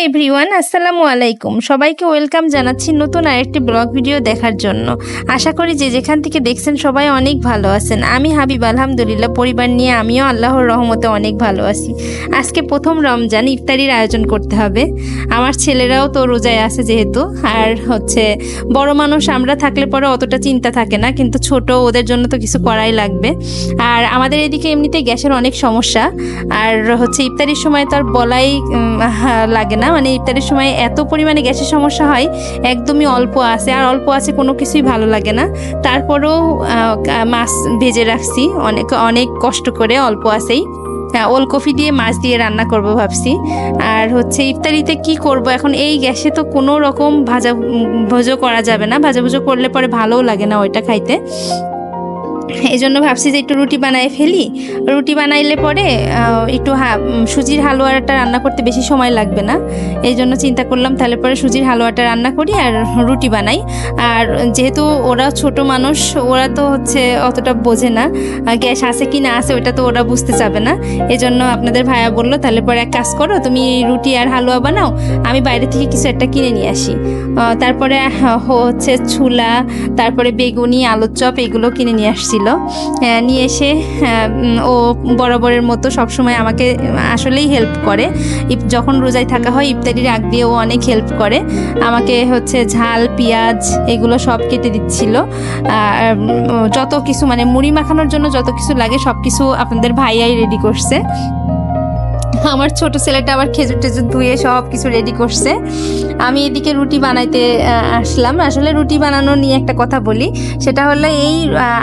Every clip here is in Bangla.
এভরিওয়ান, আসসালামু আলাইকুম। সবাইকে ওয়েলকাম জানাচ্ছি নতুন আরেকটি ব্লগ ভিডিও দেখার জন্য। আশা করি যে যেখান থেকে দেখছেন সবাই অনেক ভালো আছেন। আমি হাবিব, আলহামদুলিল্লাহ পরিবার নিয়ে আমিও আল্লাহর রহমতে অনেক ভালো আছি। আজকে প্রথম রমজান, ইফতারির আয়োজন করতে হবে। আমার ছেলেরাও তো রোজায় আছে যেহেতু, আর বড় মানুষ আমরা থাকলে পরে অতটা চিন্তা থাকে না, কিন্তু ছোট ওদের জন্য তো কিছু করাই লাগবে। আর আমাদের এদিকে এমনিতে গ্যাসের অনেক সমস্যা, আর ইফতারির সময় তো আর বলাই লাগে না, মানে ইফতারের সময় এত পরিমাণে গ্যাসের সমস্যা হয়, একদমই অল্প আছে, আর অল্প আছে কোনো কিছুই ভালো লাগে না। তারপরেও মাছ ভেজে রাখছি অনেক অনেক কষ্ট করে, অল্প আছেই। ওলকপি দিয়ে মাছ দিয়ে রান্না করব ভাবছি। আর ইফতারিতে কি করব এখন, এই গ্যাসে তো কোনো রকম ভাজা করা যাবে না, ভাজা করলে পরে ভালোও লাগে না ওইটা খাইতে। এই জন্য ভাবছি যে একটু রুটি বানাই ফেলি। রুটি বানাইলে পরে একটু সুজির হালুয়াটা রান্না করতে বেশি সময় লাগবে না, এই জন্য চিন্তা করলাম তাহলে পরে সুজির হালুয়াটা রান্না করি আর রুটি বানাই। আর যেহেতু ওরা ছোট মানুষ, ওরা তো অতটা বোঝে না গ্যাস আছে কি না আছে, ওইটা তো ওরা বুঝতে চাবে না। এই জন্য আপনাদের ভাইয়া বললো তাহলে পরে এক কাজ করো, তুমি রুটি আর হালুয়া বানাও, আমি বাইরে থেকে কিছু একটা কিনে নিয়ে আসি। তারপরে ছোলা, তারপরে বেগুনি, আলুর চপ এগুলো কিনে নিয়ে আসছি। নিয়ে এসে ও বরাবরের মতো সবসময় আমাকে আসলেই হেল্প করে। যখন রোজায় থাকা হয় ইফতারির আগ দিয়ে ও অনেক হেল্প করে আমাকে। ঝাল, পেঁয়াজ এগুলো সব কেটে দিচ্ছিল। যত কিছু মানে মুড়ি মাখানোর জন্য যত কিছু লাগে সব কিছু আপনাদের ভাইয়াই রেডি করছে। আমার ছোট ছেলেটা আবার খেজুর টেজুর ধুয়ে সব কিছু রেডি করছে। আমি এদিকে রুটি বানাইতে আসলাম। আসলে রুটি বানানো নিয়ে একটা কথা বলি, সেটা হলো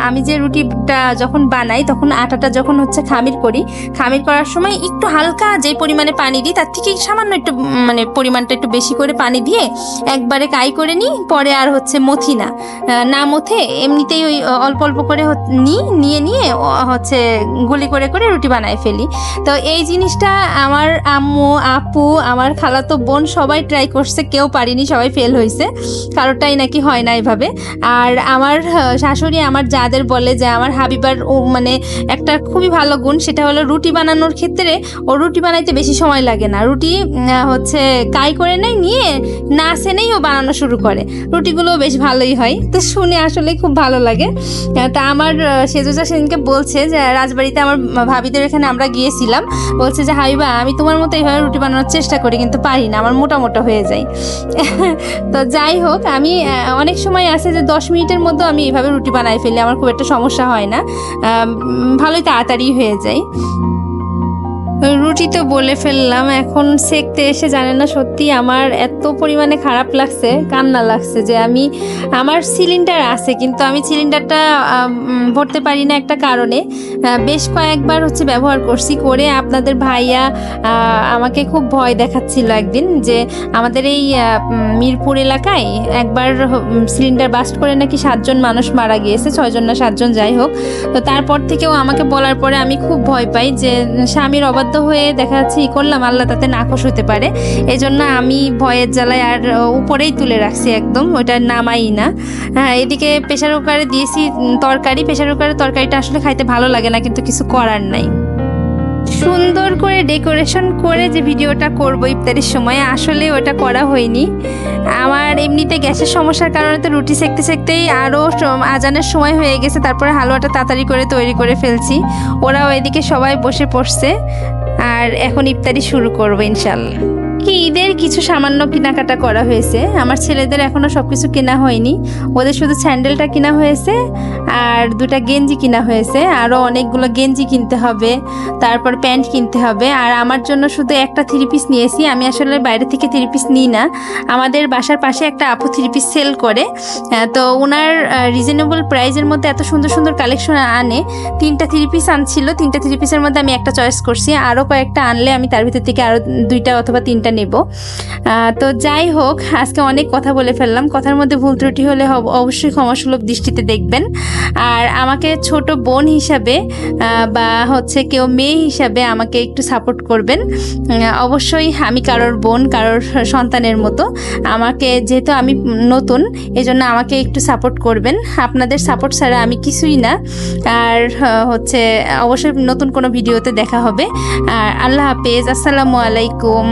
আমি যে রুটিটা যখন বানাই তখন আটাটা যখন খামির করি, খামির করার সময় একটু হালকা যে পরিমাণে পানি দিই তার থেকে সামান্য একটু মানে পরিমাণটা একটু বেশি করে পানি দিয়ে একবারে কাই করে নিই। পরে আর মথি না মথে এমনিতেই ওই অল্প অল্প করে নিয়ে গুলি করে করে রুটি বানায় ফেলি। তো এই জিনিসটা আমার আম্মু, আপু, আমার খালাতো বোন সবাই ট্রাই করছে, কেউ পারিনি, সবাই ফেল হয়েছে, কারোটাই নাকি হয় না এভাবে। আর আমার শাশুড়ি আমার যাদের বলে যে আমার হাবিবার মানে একটা খুবই ভালো গুণ, সেটা হলো রুটি বানানোর ক্ষেত্রে ও রুটি বানাইতে বেশি সময় লাগে না। রুটি কাই করে নিয়ে না সেনেই ও বানানো শুরু করে, রুটিগুলো বেশ ভালোই হয়। তো শুনে আসলে খুব ভালো লাগে। তা আমার সেজুজা সেদিনকে বলছে যে রাজবাড়িতে আমার ভাবিদের এখানে আমরা গিয়েছিলাম, বলছে যে হাবিবা আমি তোমার মতো এইভাবে রুটি বানানোর চেষ্টা করি কিন্তু পারি না, আমার মোটা মোটা হয়ে যায়। তো যাই হোক, আমি অনেক সময় আছে যে 10 মিনিটের মধ্যে আমি এইভাবে রুটি বানাই ফেলি, আমার খুব একটা সমস্যা হয় না, ভালোই তাড়াতাড়ি হয়ে যায়। রুটি তো বলে ফেললাম, এখন সেকতে এসে জানে না সত্যি আমার এত পরিমাণে খারাপ লাগছে, কান্না লাগছে যে আমার সিলিন্ডার আছে কিন্তু আমি সিলিন্ডারটা ভরতে পারি না একটা কারণে। বেশ কয়েকবার ব্যবহার করছি, করে আপনাদের ভাইয়া আমাকে খুব ভয় দেখাচ্ছিল একদিন যে আমাদের এই মিরপুর এলাকায় একবার সিলিন্ডার বাস্ট করে নাকি 7 জন মানুষ মারা গিয়েছে, 6 জন না 7 জন যাই হোক। তো তারপর থেকেও আমাকে বলার পরে আমি খুব ভয় পাই যে স্বামীর অবাধ্য হয়ে দেখা যাচ্ছে করলাম, আল্লাহ তাতে নাখোশ হতে পারে। এই জন্য আমি ভয়ের জ্বালায় আর উপরেই তুলে রাখছি, একদম ওইটা নামাই না। হ্যাঁ, এদিকে প্রেশার কুকারে দিয়েছি তরকারি। প্রেশার কুকারের তরকারিটা আসলে খাইতে ভালো লাগে না, কিন্তু কিছু করার নাই। সুন্দর করে ডেকোরেশন করে যে ভিডিওটা করব ইফতারির সময়, আসলে ওটা করা হয়নি। আমার এমনিতে গ্যাসের সমস্যার কারণে তো রুটি সেকতেই আরও আজানের সময় হয়ে গেছে, তারপরে হালুয়াটা তাড়াতাড়ি করে তৈরি করে ফেলছি। ওরাও এদিকে সবাই বসে পড়ছে, আর এখন ইফতারি শুরু করবো ইনশাল্লাহ। ঈদের কিছু সামান্য কেনাকাটা করা হয়েছে, আমার ছেলেদের এখনও সব কিছু কেনা হয়নি। ওদের শুধু স্যান্ডেলটা কেনা হয়েছে আর 2টা গেঞ্জি কেনা হয়েছে, আরও অনেকগুলো গেঞ্জি কিনতে হবে, তারপর প্যান্ট কিনতে হবে। আর আমার জন্য শুধু একটা 3 পিস নিয়েছি। আমি আসলে বাইরে থেকে 3 পিস নিই না, আমাদের বাসার পাশে একটা আপু 3 পিস সেল করে, তো ওনার রিজনেবল প্রাইসের মধ্যে এত সুন্দর সুন্দর কালেকশন আনে। 3টা 3 পিস আনছিল, 3টা 3 পিসের মধ্যে আমি একটা চয়েস করছি, আরও কয়েকটা আনলে আমি তার ভিতর থেকে আরও 2টা অথবা 3টা নেব। তো যাই হোক, আজকে অনেক কথা বলে ফেললাম, কথার মধ্যে ভুল ত্রুটি হলে অবশ্যই ক্ষমাসুলভ দৃষ্টিতে দেখবেন। আর আমাকে ছোট বোন হিসাবে বা কেউ মেয়ে হিসাবে আমাকে একটু সাপোর্ট করবেন। অবশ্যই আমি কারোর বোন, কারোর সন্তানের মতো, আমাকে যেহেতু আমি নতুন এজন্য আমাকে একটু সাপোর্ট করবেন। আপনাদের সাপোর্ট ছাড়া আমি কিছুই না। আর অবশ্যই নতুন কোনো ভিডিওতে দেখা হবে। আর আল্লাহ হাফেজ, আসসালামু আলাইকুম।